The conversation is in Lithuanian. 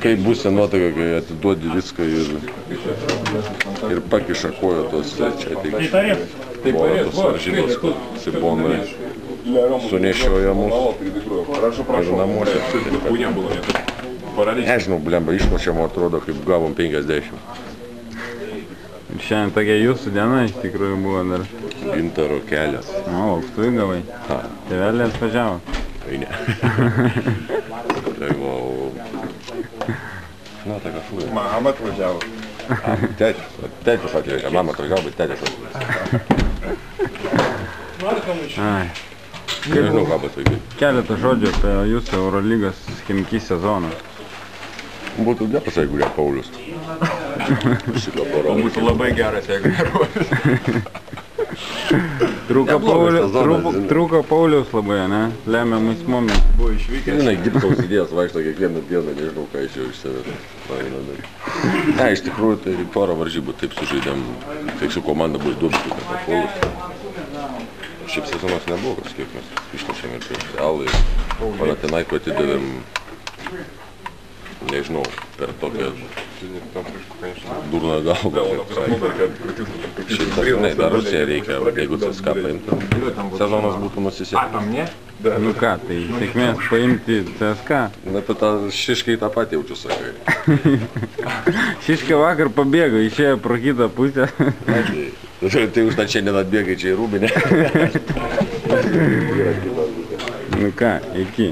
Kaip bus nuotaka, kai atiduodi viską ir pakiša koją tos čia buvo tos varžybos, kur Sibonai sunešioja mūsų ir namuose. Nežinau, blemba, išmušėm, atrodo, kaip gavom 50. Ir šiandien tokia jūsų diena iš tikrųjų buvo dar. Gintaro kelias. O, aukštui gavai. Tėvelė atvažiavo. Tai ne. Tai buvo... Na, tai kažkur. Mama atvažiavo. Tėtis atvežė, mama atvažiavo, bet tėtis Ai. Nežinau, ką pasakyti. Keletą žodžių apie jūsų Eurolygos Chimki sezoną. Būtų geras, jeigu ne Paulius. Būtų labai geras, jeigu neruojas. Trūko Paulius labai, ne? Lemiamas momentas. Buvo išvykęs. Žinai, Gipkaus idėjas vaikšto kiekvieną dieną, nežinau, ką iš jau iš savęs. Ne, iš tikrųjų, tai porą varžybų taip sužaidėm, kai su komanda buvo įdomus, kaip Paulius. Šiaip sezonas nebuvo kažkiek, mes išlošėm ir prieš Realą ir Panathinaikų atidavėm, nežinau, per tokią durną galvą. Šiaip, dar Rusiją reikia, jeigu CSKA paimtų. Sezonas būtų nusisėkęs. Nu ką, tai sėkmės paimti CSKA. Na, apie tą Šiškai tą patį jaučiu, sakai. Šiška vakar pabėgo, išėjo pro kitą pusę. Tai užtat šiandien atbėgai čia į Rūbinę. Nu ką, iki.